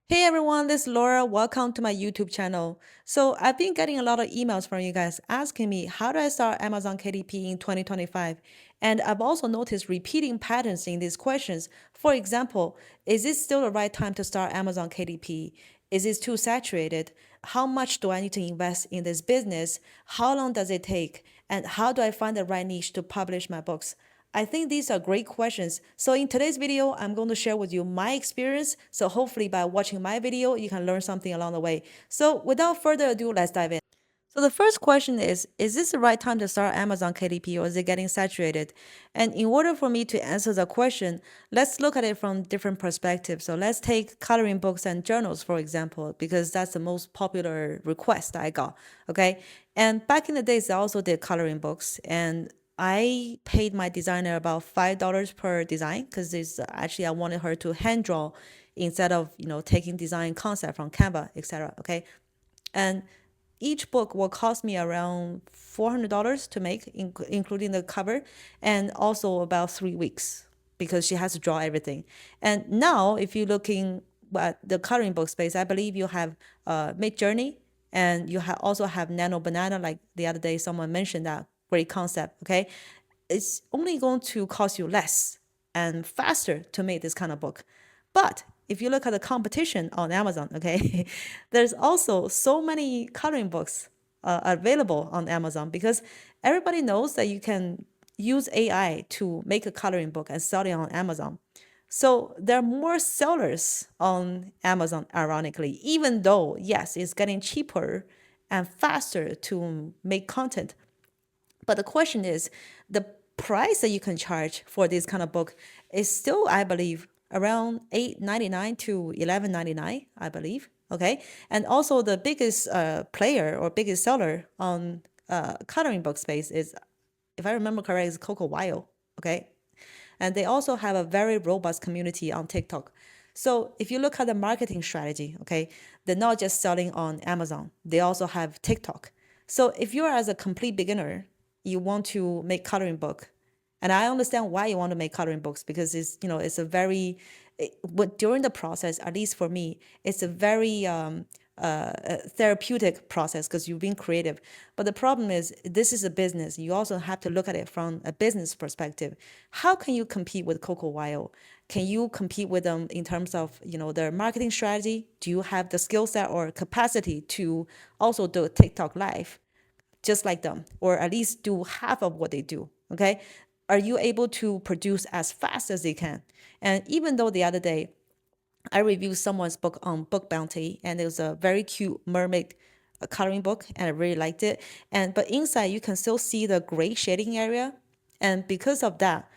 Hey everyone, this is Laura. Welcome to my YouTube channel. So I've been getting a lot of emails from you guys asking me how do I start Amazon KDP in 2025? And I've also noticed repeating patterns in these questions. For example, is it still the right time to start Amazon KDP? Is it too saturated? How much do I need to invest in this business? How long does it take? And how do I find the right niche to publish my books? I think these are great questions. So in today's video, I'm going to share with you my experience. So hopefully by watching my video, you can learn something along the way. So without further ado, let's dive in. So the first question is this the right time to start Amazon KDP or is it getting saturated? And in order for me to answer the question, let's look at it from different perspectives. So let's take coloring books and journals, for example, because that's the most popular request I got. Okay. And back in the days, I also did coloring books and I paid my designer about $5 per design because it's actually I wanted her to hand draw instead of taking design concept from Canva, etc. Okay, and each book will cost me around $400 to make, including the cover, and also about 3 weeks because she has to draw everything. And now, if you're looking at the coloring book space, I believe you have Mid Journey, and you also have Nano Banana. Like the other day, someone mentioned that great concept. Okay, it's only going to cost you less and faster to make this kind of book. But if you look at the competition on Amazon, okay, there's also so many coloring books available on Amazon because everybody knows that you can use AI to make a coloring book and sell it on Amazon. So there are more sellers on Amazon, ironically, even though, yes, it's getting cheaper and faster to make content. But the question is, the price that you can charge for this kind of book is still, I believe, around $8.99 to $11.99, I believe. Okay, and also the biggest player or biggest seller on coloring book space is, if I remember correctly, is Coco Wild. Okay, and they also have a very robust community on TikTok. So if you look at the marketing strategy, okay, they're not just selling on Amazon, they also have TikTok. So if you're as a complete beginner, you want to make coloring book, and I understand why you want to make coloring books because it's a very, but during the process, at least for me, it's a very therapeutic process because you've been creative. But the problem is, this is a business. You also have to look at it from a business perspective. How can you compete with Coco Wild? Can you compete with them in terms of their marketing strategy? Do you have the skill set or capacity to also do TikTok live, just like them, or at least do half of what they do? Okay, are you able to produce as fast as they can? And even though the other day I reviewed someone's book on Book Bounty, and it was a very cute mermaid coloring book, and I really liked it. And but inside you can still see the gray shading area, and because of that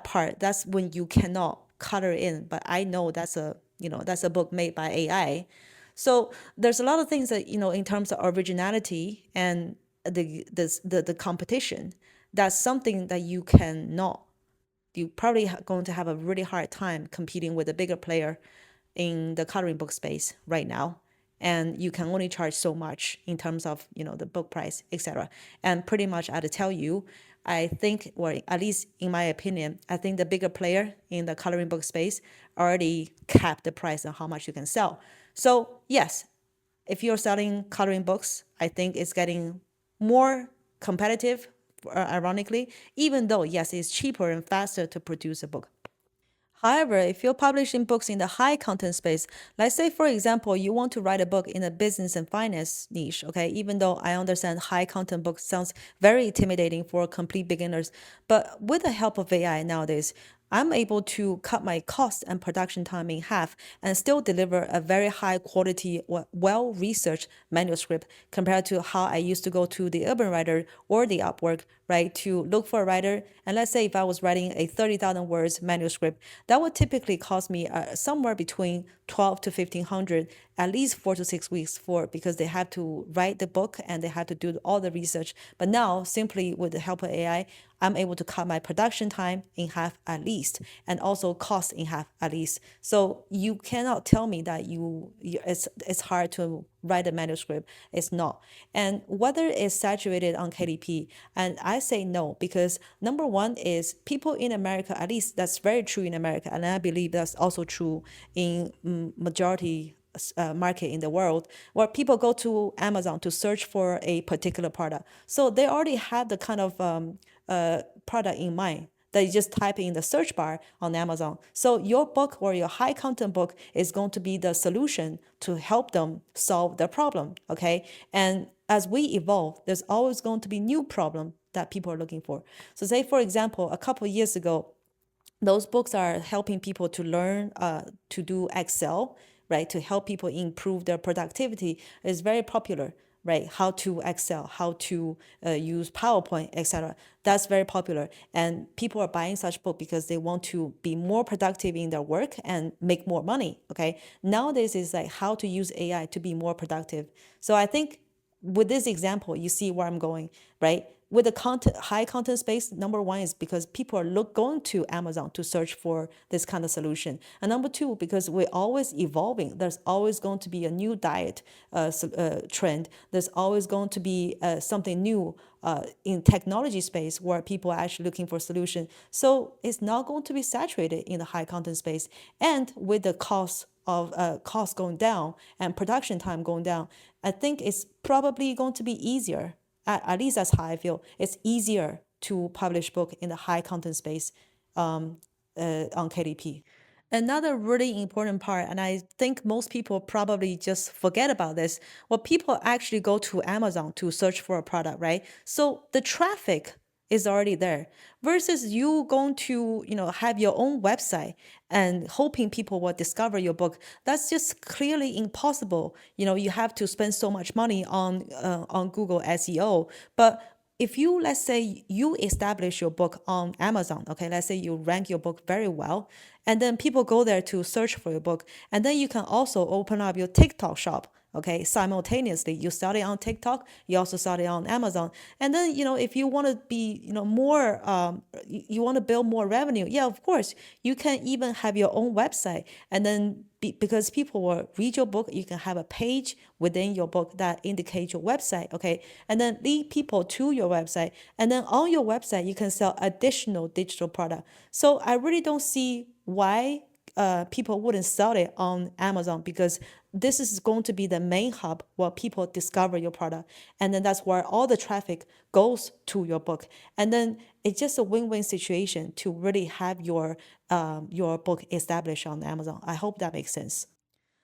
part, that's when you cannot color in. But I know that's a book made by AI. So there's a lot of things that in terms of originality and the competition. That's something that you cannot. You probably going to have a really hard time competing with a bigger player in the coloring book space right now, and you can only charge so much in terms of the book price, etc. And pretty much I had to tell you, I think, or at least in my opinion, I think the bigger player in the coloring book space already capped the price on how much you can sell. So yes, if you're selling coloring books, I think it's getting more competitive, ironically, even though yes, it's cheaper and faster to produce a book. However, if you're publishing books in the high content space, let's say, for example, you want to write a book in a business and finance niche, okay, even though I understand high content books sounds very intimidating for complete beginners, but with the help of AI nowadays, I'm able to cut my cost and production time in half and still deliver a very high quality, well researched manuscript compared to how I used to go to the Urban Writer or the Upwork, right, to look for a writer. And let's say if I was writing a 30,000 words manuscript, that would typically cost me somewhere between 12 to 1500, at least 4 to 6 weeks for, because they have to write the book and they have to do all the research. But now, simply with the help of AI, I'm able to cut my production time in half at least, and also cost in half at least. So you cannot tell me that it's hard to write a manuscript. It's not. And whether it's saturated on KDP, and I say no, because number one is people in America, at least that's very true in America, and I believe that's also true in majority market in the world, where people go to Amazon to search for a particular product. So they already have the kind of product in mind that you just type in the search bar on Amazon. So your book or your high content book is going to be the solution to help them solve their problem. Okay. And as we evolve, there's always going to be new problem that people are looking for. So say, for example, a couple of years ago, those books are helping people to learn to do Excel, right? To help people improve their productivity is very popular, right? How to Excel, how to use PowerPoint, etc. That's very popular, and people are buying such book because they want to be more productive in their work and make more money. Okay, nowadays is like how to use AI to be more productive. So I think with this example, you see where I'm going, right? With the content, high content space, number one is because people are going to Amazon to search for this kind of solution. And number two, because we're always evolving, there's always going to be a new diet trend. There's always going to be something new in technology space where people are actually looking for solution. So it's not going to be saturated in the high content space. And with the cost going down and production time going down, I think it's probably going to be easier. At least that's how I feel. It's easier to publish book in the high content space on KDP. Another really important part, and I think most people probably just forget about this, well, people actually go to Amazon to search for a product, right? So the traffic is already there versus you going to, have your own website and hoping people will discover your book. That's just clearly impossible. You have to spend so much money on Google SEO. But if you, let's say, you establish your book on Amazon, okay, let's say you rank your book very well, and then people go there to search for your book, and then you can also open up your TikTok shop. Okay, simultaneously, you sell it on TikTok, you also sell it on Amazon, and then if you want to be more, you want to build more revenue. Yeah, of course, you can even have your own website, and then because people will read your book, you can have a page within your book that indicates your website. Okay, and then lead people to your website, and then on your website you can sell additional digital product. So I really don't see why people wouldn't sell it on Amazon, because this is going to be the main hub where people discover your product. And then that's where all the traffic goes to your book. And then it's just a win-win situation to really have your book established on Amazon. I hope that makes sense.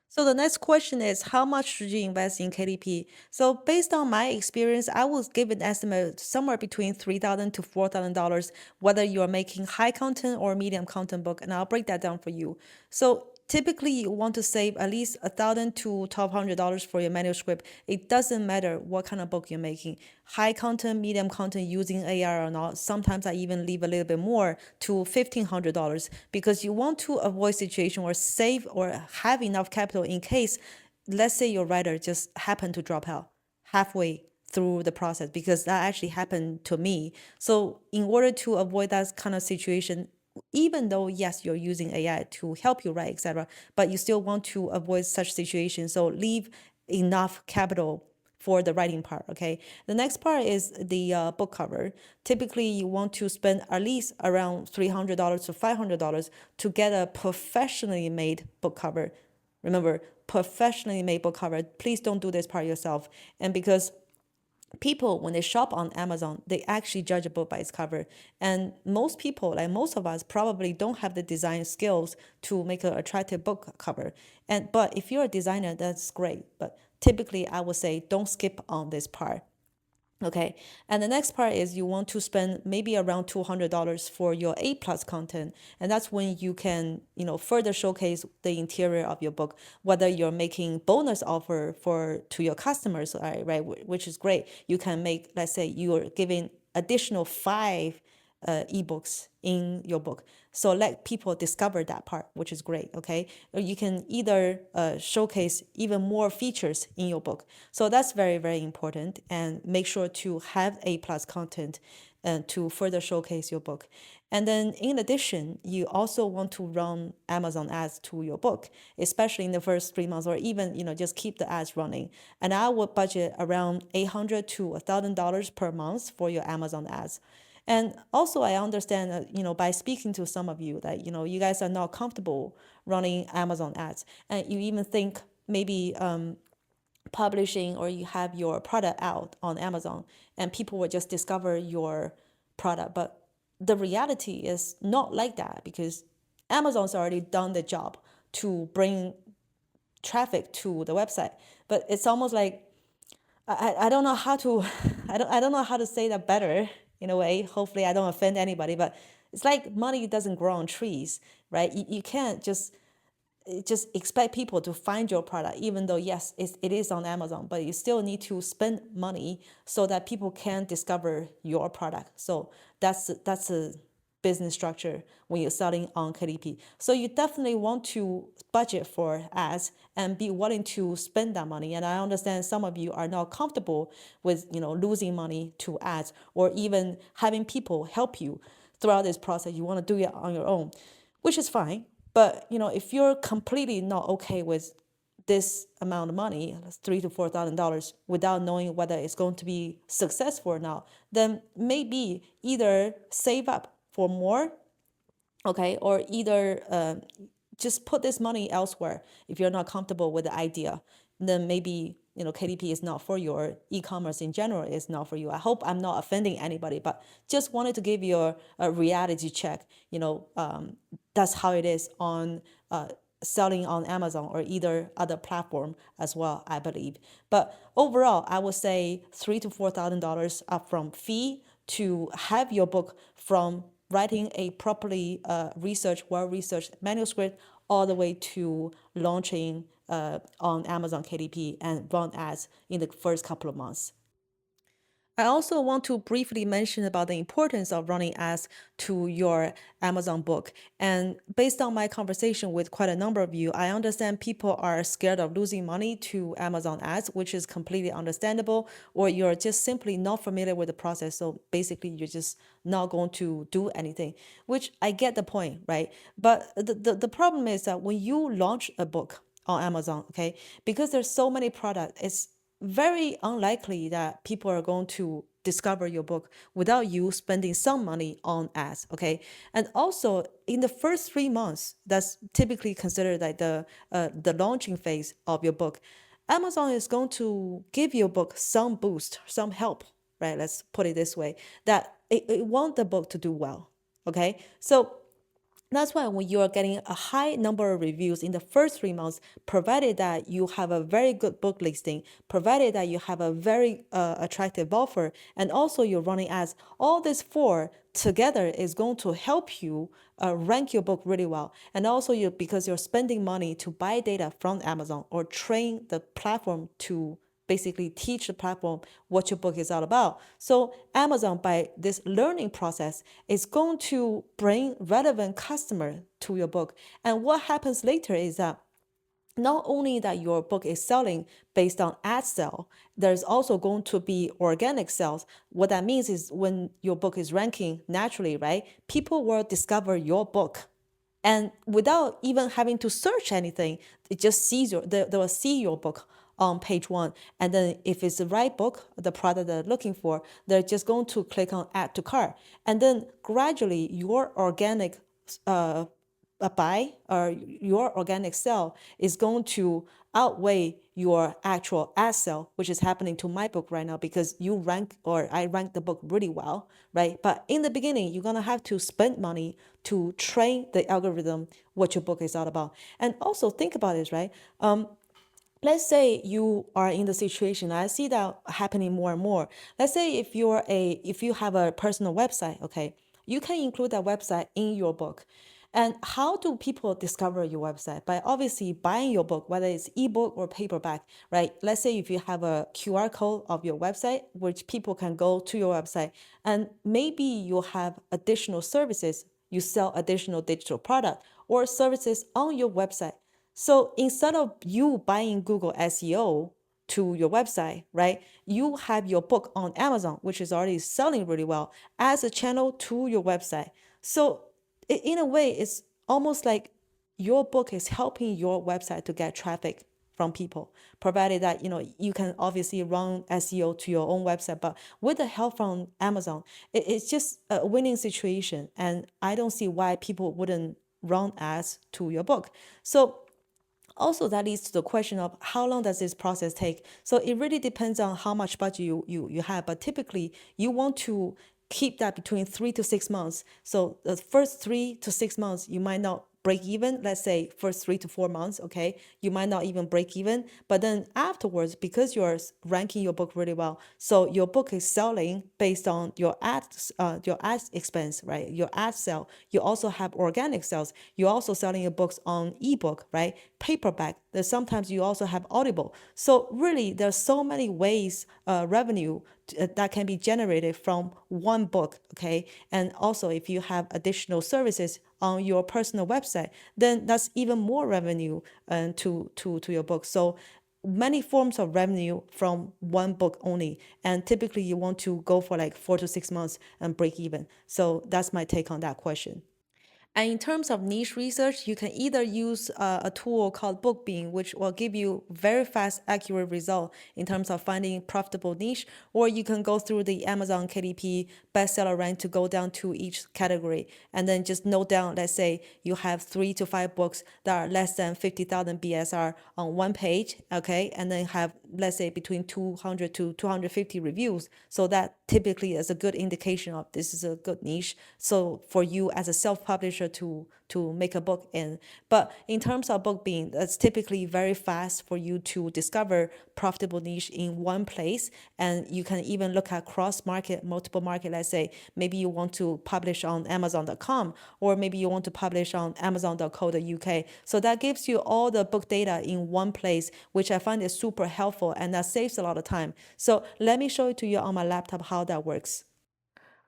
So the next question is, how much should you invest in KDP? So based on my experience, I would give an estimate somewhere between $3,000 to $4,000, whether you are making high content or medium content book, and I'll break that down for you. So typically you want to save at least $1,000 to $1,200 for your manuscript. It doesn't matter what kind of book you're making. High content, medium content, using AI or not. Sometimes I even leave a little bit more to $1,500, because you want to avoid situation or save or have enough capital in case, let's say your writer just happened to drop out halfway through the process, because that actually happened to me. So in order to avoid that kind of situation, even though yes, you're using AI to help you write, etc., but you still want to avoid such situations. So leave enough capital for the writing part. Okay. The next part is the book cover. Typically, you want to spend at least around $300 to $500 to get a professionally made book cover. Remember, professionally made book cover. Please don't do this part yourself. And because people, when they shop on Amazon, they actually judge a book by its cover. And most people, like most of us, probably don't have the design skills to make an attractive book cover. But if you're a designer, that's great. But typically, I would say don't skip on this part. Okay, and the next part is you want to spend maybe around $200 for your A plus content, and that's when you can further showcase the interior of your book. Whether you're making bonus offer to your customers, right, which is great. You can make, let's say, you're giving additional 5 ebooks in your book. So let people discover that part, which is great. Okay, or you can either showcase even more features in your book. So that's very, very important, and make sure to have A plus content to further showcase your book. And then in addition, you also want to run Amazon ads to your book, especially in the first 3 months, or even just keep the ads running. And I would budget around $800 to $1,000 per month for your Amazon ads. And also, I understand that, by speaking to some of you that, you guys are not comfortable running Amazon ads. And you even think maybe publishing or you have your product out on Amazon and people will just discover your product. But the reality is not like that because Amazon's already done the job to bring traffic to the website. But it's almost like I don't know how to I don't know how to say that better in a way. Hopefully I don't offend anybody, but it's like money doesn't grow on trees, right? You can't just expect people to find your product, even though yes, it is on Amazon, but you still need to spend money so that people can discover your product. So that's a business structure when you're selling on KDP. So you definitely want to budget for ads and be willing to spend that money. And I understand some of you are not comfortable with losing money to ads or even having people help you throughout this process. You want to do it on your own, which is fine. But if you're completely not okay with this amount of money, $3,000 to $4,000, without knowing whether it's going to be successful or not, then maybe either save up for more, okay, or either just put this money elsewhere if you're not comfortable with the idea. Then maybe KDP is not for you, or e-commerce in general is not for you. I hope I'm not offending anybody, but just wanted to give you a reality check. That's how it is on selling on Amazon or either other platform as well, I believe. But overall, I would say $3,000 to $4,000 upfront fee to have your book from writing a properly well-researched manuscript all the way to launching on Amazon KDP and run ads in the first couple of months. I also want to briefly mention about the importance of running ads to your Amazon book. And based on my conversation with quite a number of you, I understand people are scared of losing money to Amazon ads, which is completely understandable, or you're just simply not familiar with the process. So basically, you're just not going to do anything, which I get the point, right? But the problem is that when you launch a book on Amazon, okay, because there's so many products, it's very unlikely that people are going to discover your book without you spending some money on ads, okay? And also in the first 3 months, that's typically considered like the launching phase of your book. Amazon is going to give your book some boost, some help, right? Let's put it this way, that it want the book to do well, okay? So that's why when you are getting a high number of reviews in the first 3 months, provided that you have a very good book listing, provided that you have a very attractive offer, and also you're running ads, all these four together is going to help you rank your book really well. And also because you're spending money to buy data from Amazon or train the platform to basically teach the platform what your book is all about. So Amazon, by this learning process, is going to bring relevant customer to your book. And what happens later is that not only that your book is selling based on ad sale, there's also going to be organic sales. What that means is when your book is ranking naturally, right, people will discover your book. And without even having to search anything, it just sees they will see your book on page one. And then if it's the right book, the product they're looking for, they're just going to click on add to cart. And then gradually your organic buy or your organic sell is going to outweigh your actual ad sell, which is happening to my book right now because you rank or I rank the book really well, right? But in the beginning, you're gonna have to spend money to train the algorithm what your book is all about. And also think about this, right? Let's say you are in the situation, I see that happening more and more. Let's say if you have a personal website, okay, you can include that website in your book. And how do people discover your website? By obviously buying your book, whether it's ebook or paperback, right? Let's say if you have a QR code of your website, which people can go to your website, and maybe you have additional services, you sell additional digital product or services on your website. So instead of you buying Google SEO to your website, right, you have your book on Amazon, which is already selling really well, as a channel to your website. So in a way, it's almost like your book is helping your website to get traffic from people, provided that you can obviously run SEO to your own website, but with the help from Amazon, it's just a winning situation. And I don't see why people wouldn't run ads to your book. So Also, that leads to the question of how long does this process take? So it really depends on how much budget you have, but typically you want to keep that between 3 to 6 months. So the first 3 to 6 months, you might not break even. Let's say first 3 to 4 months, okay, you might not even break even. But then afterwards, because you're ranking your book really well, so your book is selling based on your ads expense, right? Your ad sale. You also have organic sales. You're also selling your books on ebook, right? Paperback. There's sometimes you also have Audible. So really, there's so many ways revenue that can be generated from one book, okay? And also, if you have additional services on your personal website, then that's even more revenue to your book. So many forms of revenue from one book only. And typically, you want to go for like 4 to 6 months and break even. So that's my take on that question. And in terms of niche research, you can either use a tool called BookBeam, which will give you very fast, accurate result in terms of finding profitable niche, or you can go through the Amazon KDP bestseller rank to go down to each category and then just note down, let's say you have 3 to 5 books that are less than 50,000 BSR on one page, okay, and then have, let's say, between 200 to 250 reviews. So that typically is a good indication of this is a good niche. So for you as a self-publisher to make a book in. But in terms of book being, that's typically very fast for you to discover profitable niche in one place. And you can even look at cross-market, multiple market. Let's say maybe you want to publish on Amazon.com, or maybe you want to publish on Amazon.co.uk. So that gives you all the book data in one place, which I find is super helpful, and that saves a lot of time. So let me show it to you on my laptop how that works.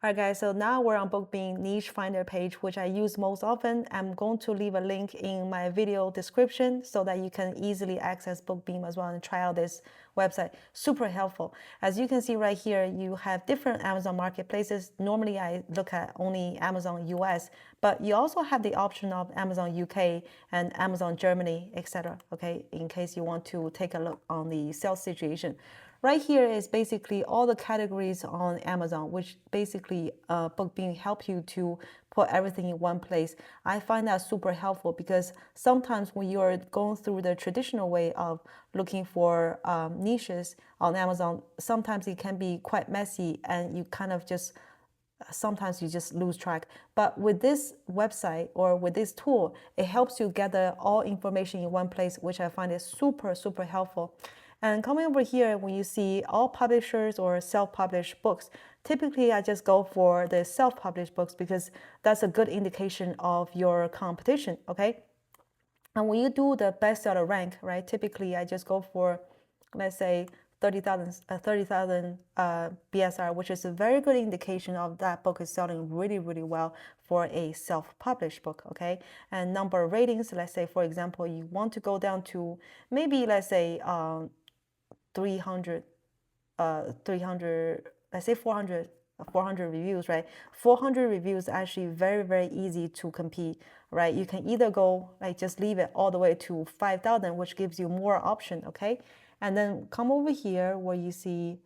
All right, guys, so now we're on BookBeam niche finder page, which I use most often. I'm going to leave a link in my video description so that you can easily access BookBeam as well and try out this website. Super helpful. As you can see right here, you have different Amazon marketplaces. Normally, I look at only Amazon US, but you also have the option of Amazon UK and Amazon Germany, etc. Okay, in case you want to take a look on the sales situation. Right here is basically all the categories on Amazon, which basically BookBeam help you to put everything in one place. I find that super helpful because sometimes when you're going through the traditional way of looking for niches on Amazon, sometimes it can be quite messy and you kind of just sometimes you just lose track. But with this website or with this tool, it helps you gather all information in one place, which I find is super, super helpful. And coming over here, when you see all publishers or self-published books, typically I just go for the self-published books because that's a good indication of your competition, okay? And when you do the bestseller rank, right, typically I just go for, let's say, 30,000 BSR, which is a very good indication of that book is selling really, really well for a self-published book, okay? And number of ratings, let's say, for example, you want to go down to maybe, let's say, 300, 300, let's say 400 reviews, right? 400 reviews actually very, very easy to compete, right? You can either go, like, just leave it all the way to 5,000, which gives you more option, okay? And then come over here where you see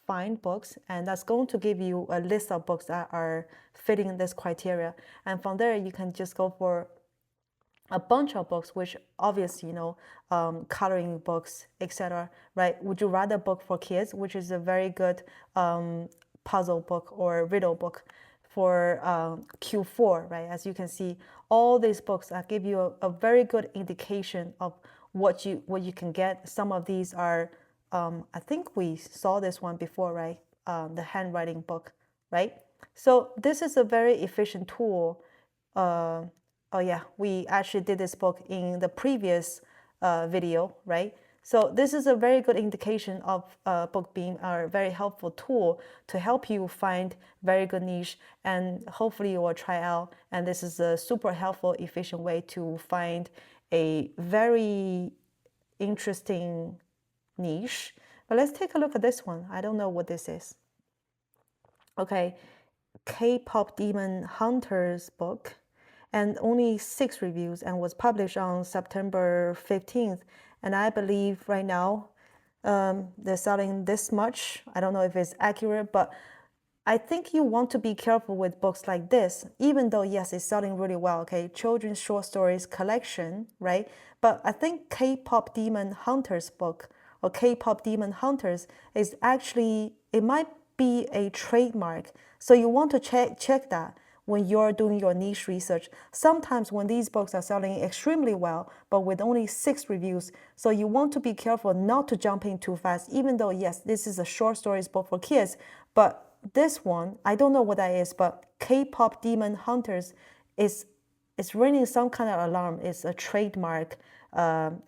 find books, and that's going to give you a list of books that are fitting this criteria. And from there, you can just go for a bunch of books, which obviously, coloring books, etc. Right? Would you rather book for kids, which is a very good puzzle book or riddle book for Q4, right? As you can see, all these books give you a very good indication of what you can get. Some of these are, I think we saw this one before, right? The handwriting book, right? So this is a very efficient tool. Oh yeah, we actually did this book in the previous video, right? So this is a very good indication of BookBeam, a very helpful tool to help you find very good niche, and hopefully you will try out. And this is a super helpful, efficient way to find a very interesting niche. But let's take a look at this one. I don't know what this is. Okay, K-pop Demon Hunter's book, and only 6 reviews, and was published on September 15th. And I believe right now they're selling this much. I don't know if it's accurate, but I think you want to be careful with books like this, even though, yes, it's selling really well, okay? Children's short stories collection, right? But I think K-pop Demon Hunters book or K-pop Demon Hunters is actually, it might be a trademark. So you want to check that when you're doing your niche research. Sometimes when these books are selling extremely well, but with only 6 reviews, so you want to be careful not to jump in too fast, even though, yes, this is a short stories book for kids, but this one, I don't know what that is, but K-pop Demon Hunters is it's ringing some kind of alarm. It's a trademark.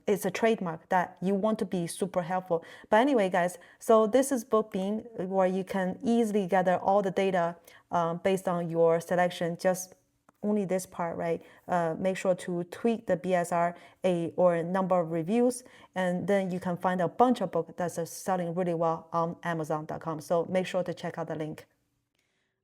It's a trademark that you want to be super helpful. But anyway, guys, so this is BookBeam where you can easily gather all the data based on your selection. Just only this part, right? Make sure to tweak the BSR or number of reviews, and then you can find a bunch of books that's selling really well on Amazon.com. So make sure to check out the link.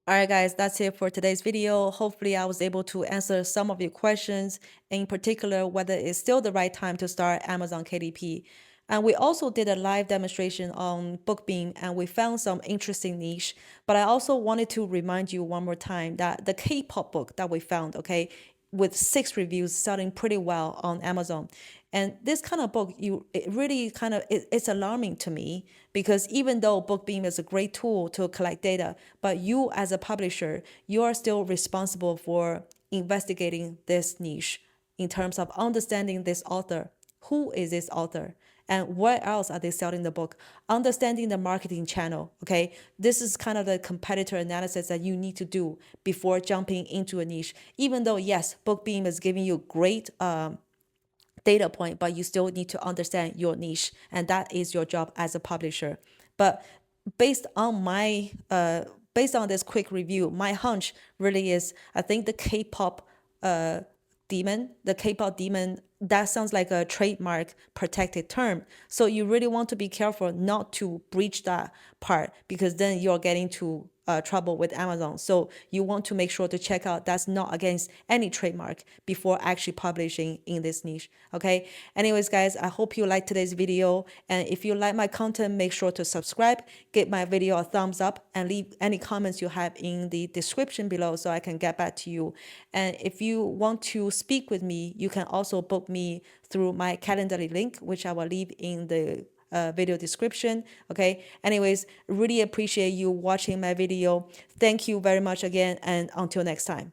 All right, guys, that's it for today's video. Hopefully, I was able to answer some of your questions, in particular, whether it's still the right time to start Amazon KDP. And we also did a live demonstration on BookBeam, and we found some interesting niche. But I also wanted to remind you one more time that the K-pop book that we found, okay, with 6 reviews selling pretty well on Amazon. And this kind of book, it really kind of it's alarming to me because even though BookBeam is a great tool to collect data, but you as a publisher, you are still responsible for investigating this niche in terms of understanding this author. Who is this author? And where else are they selling the book? Understanding the marketing channel, okay? This is kind of the competitor analysis that you need to do before jumping into a niche. Even though, yes, BookBeam is giving you great data point, but you still need to understand your niche, and that is your job as a publisher. But based on my based on this quick review, my hunch really is I think the K-pop the K-pop demon, that sounds like a trademark protected term. So you really want to be careful not to breach that part because then you're getting to trouble with Amazon. So you want to make sure to check out that's not against any trademark before actually publishing in this niche. Okay. Anyways, guys, I hope you liked today's video. And if you like my content, make sure to subscribe, give my video a thumbs up, and leave any comments you have in the description below so I can get back to you. And if you want to speak with me, you can also book me through my Calendly link, which I will leave in the video description. Okay. Anyways, really appreciate you watching my video. Thank you very much again, and until next time.